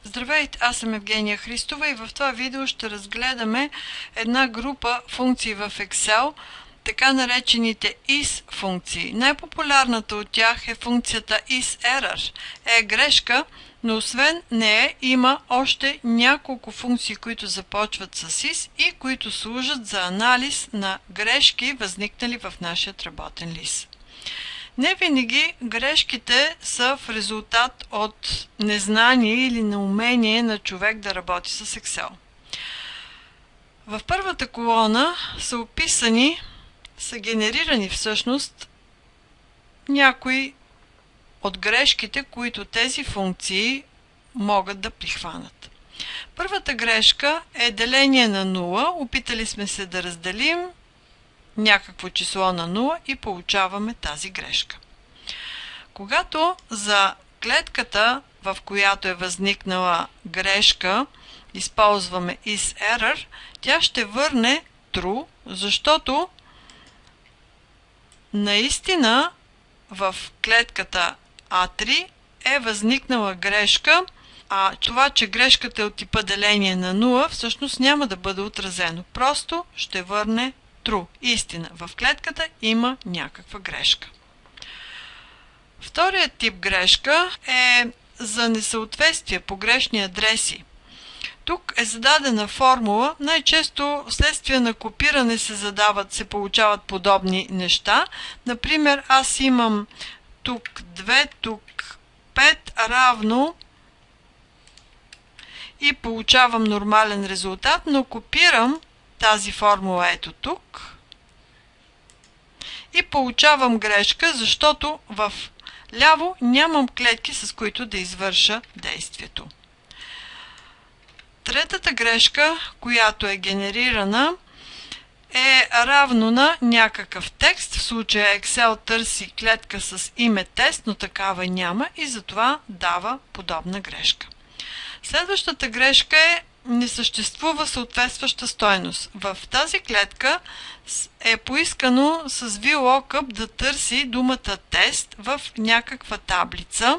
Здравейте, аз съм Евгения Христова и в това видео ще разгледаме една група функции в Excel, така наречените is функции. Най-популярната от тях е функцията isError, грешка, но освен нея има още няколко функции, които започват с is и които служат за анализ на грешки, възникнали в нашия работен лист. Не винаги грешките са в резултат от незнание или неумение на човек да работи с Excel. В първата колона са генерирани всъщност някои от грешките, които тези функции могат да прихванат. Първата грешка е деление на 0. Опитали сме се да разделим някакво число на 0 и получаваме тази грешка. Когато за клетката, в която е възникнала грешка, използваме isError, тя ще върне true, защото наистина в клетката A3 е възникнала грешка, а това, че грешката е от типа деление на 0, всъщност няма да бъде отразено. Просто ще върне true. Истина. В клетката има някаква грешка. Вторият тип грешка е за несъответствие, погрешни адреси. Тук е зададена формула. Най-често вследствие на копиране се получават подобни неща. Например, аз имам тук 2, тук 5 равно и получавам нормален резултат, но копирам тази формула ето тук и получавам грешка, защото в ляво нямам клетки, с които да извърша действието. Третата грешка, която е генерирана, е равно на някакъв текст. В случая Excel търси клетка с име тест, но такава няма и затова дава подобна грешка. Следващата грешка е не съществува съответстваща стойност. В тази клетка е поискано с VLOOKUP да търси думата тест в някаква таблица,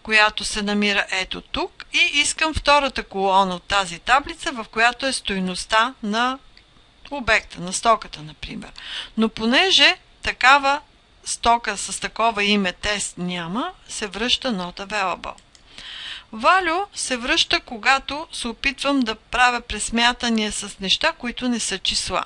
която се намира ето тук, и искам втората колона от тази таблица, в която е стойността на обекта, на стоката, например. Но понеже такава стока с такова име тест няма, се връща not available. Value се връща, когато се опитвам да правя пресмятания с неща, които не са числа.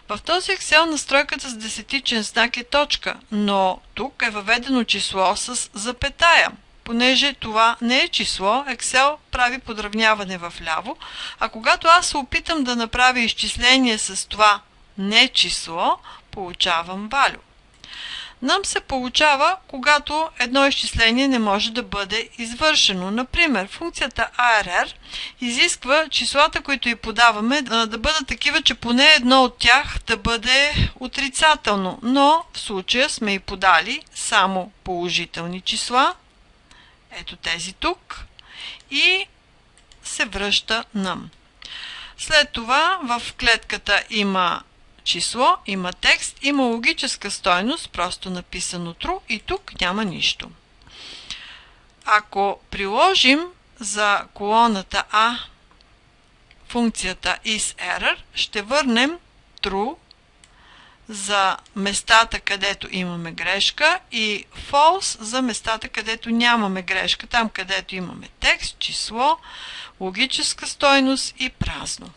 В този Excel настройката с десетичен знак е точка, но тук е въведено число с запетая. Понеже това не е число, Excel прави подравняване в ляво, а когато аз се опитам да направя изчисление с това не число, получавам value. Нам се получава, когато едно изчисление не може да бъде извършено. Например, функцията ARR изисква числата, които й подаваме, да бъдат такива, че поне едно от тях да бъде отрицателно. Но в случая сме й подали само положителни числа, ето тези тук, и се връща нам. След това в клетката има число, има текст, има логическа стойност, просто написано true, и тук няма нищо. Ако приложим за колоната A функцията isError, ще върнем true за местата, където имаме грешка, и false за местата, където нямаме грешка, там където имаме текст, число, логическа стойност и празно.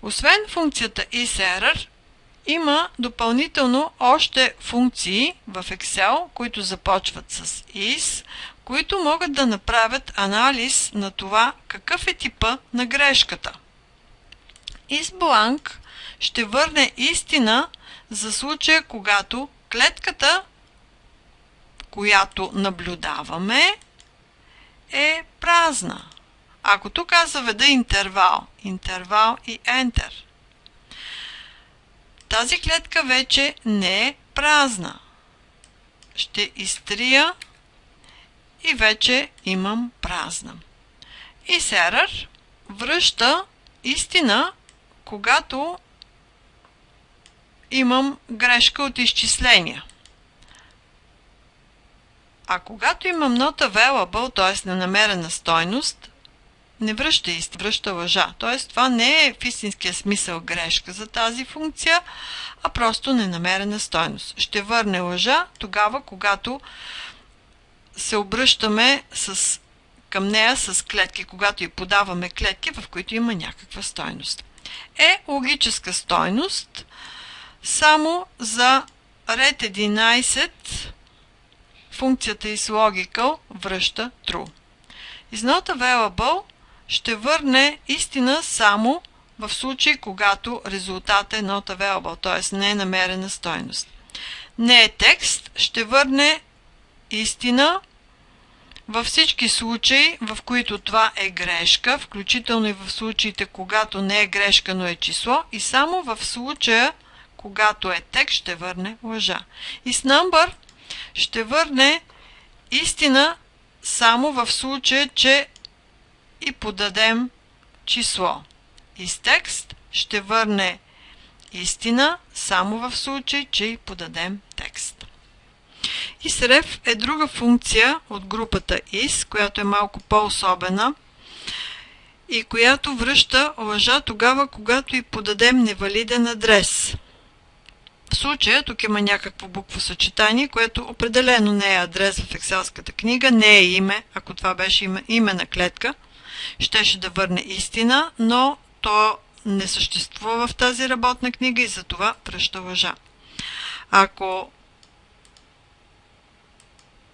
Освен функцията isError, има допълнително още функции в Excel, които започват с is, които могат да направят анализ на това какъв е типа на грешката. isBlank ще върне истина за случая, когато клетката, която наблюдаваме, е празна. Ако тук аз заведа интервал и Enter, тази клетка вече не е празна. Ще изтрия и вече имам празна. isError връща истина, когато имам грешка от изчисления. А когато имам not available, т.е. ненамерена стойност, не връща истина, връща лъжа. Т.е. това не е в истинския смисъл грешка за тази функция, а просто ненамерена стойност. Ще върне лъжа тогава, когато се обръщаме към нея с клетки, когато й подаваме клетки, в които има някаква стойност. Е логическа стойност само за ред 11 функцията isLogical връща true. isNotAvailable ще върне истина само в случай, когато резултатът е not available, т.е. не е намерена стойност. Не е текст, ще върне истина във всички случаи, в които това е грешка, включително и в случаите, когато не е грешка, но е число, и само в случая, когато е текст, ще върне лъжа. isNumber ще върне истина само в случая, че и подадем число. isText ще върне истина само в случай, че и подадем текст. isRef е друга функция от групата is, която е малко по-особена и която връща лъжа тогава, когато и подадем невалиден адрес. В случая тук има някакво буквосъчетание, което определено не е адрес в екселската книга, не е име. Ако това беше име на клетка, щеше да върне истина, но то не съществува в тази работна книга и затова връща лъжа. Ако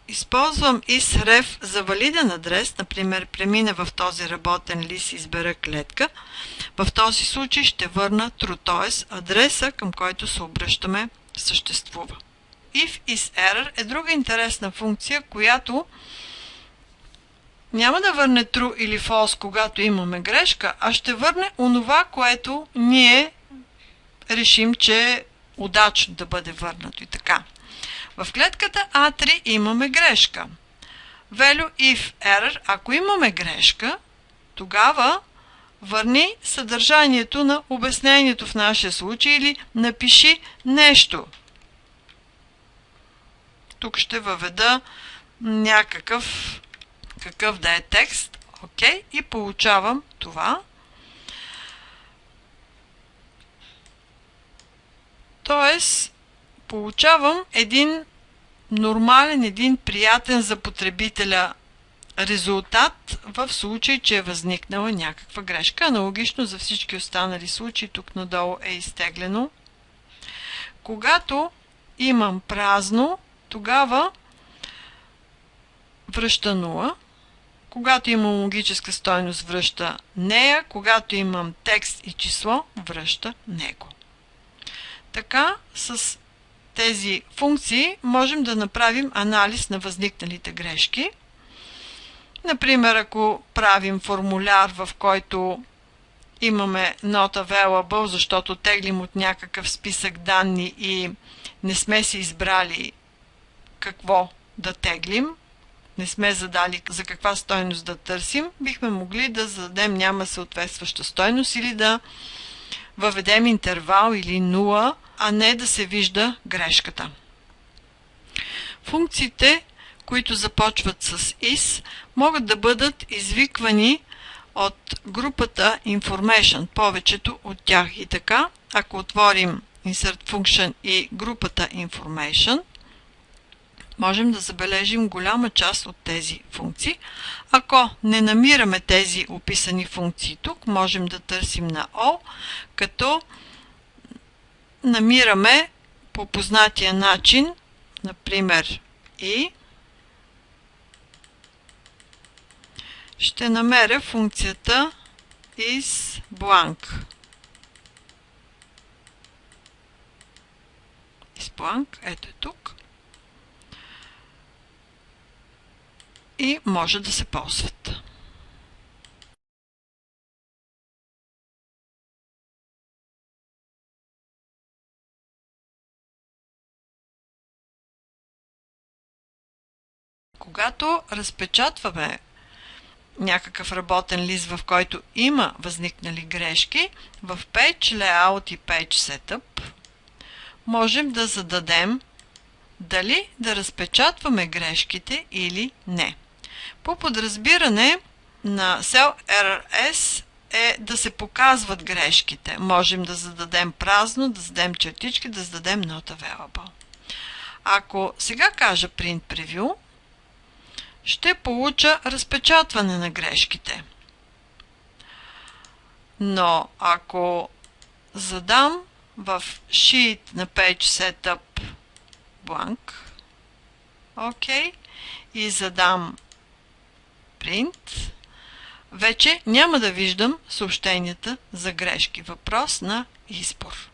използвам isRef за валиден адрес, например премина в този работен лист и избера клетка, в този случай ще върна true, т.е. адреса, към който се обръщаме, съществува. IfIsError е друга интересна функция, която няма да върне true или false, когато имаме грешка, а ще върне онова, което ние решим, че е удачно да бъде върнато и така. В клетката A3 имаме грешка. Value if error, ако имаме грешка, тогава върни съдържанието на обяснението в нашия случай или напиши нещо. Тук ще въведа някакъв какъв да е текст. Окей, и получавам това. Тоест, получавам един нормален, един приятен за потребителя резултат в случай, че е възникнала някаква грешка. Аналогично за всички останали случаи, тук надолу е изтеглено. Когато имам празно, тогава връща 0. Когато имам логическа стойност, връща нея. Когато имам текст и число, връща него. Така, с тези функции можем да направим анализ на възникналите грешки. Например, ако правим формуляр, в който имаме not available, защото теглим от някакъв списък данни и не сме си избрали какво да теглим, не сме задали за каква стойност да търсим, бихме могли да зададем няма съответстваща стойност или да въведем интервал или 0, а не да се вижда грешката. Функциите, които започват с is, могат да бъдат извиквани от групата Information, повечето от тях. И така, ако отворим Insert Function и групата Information, можем да забележим голяма част от тези функции. Ако не намираме тези описани функции тук, можем да търсим на All, като намираме по познатия начин, например и ще намеря функцията isBlank. isBlank, ето е тук. И може да се ползват. Когато разпечатваме някакъв работен лист, в който има възникнали грешки, в Page Layout и Page Setup можем да зададем дали да разпечатваме грешките или не. По подразбиране на Cell RRS е да се показват грешките. Можем да зададем празно, да зададем чертички, да зададем Not Available. Ако сега кажа Print Preview, ще получа разпечатване на грешките. Но ако задам в Sheet на Page Setup blank, OK, и задам Print, вече няма да виждам съобщенията за грешки. Въпрос на избор.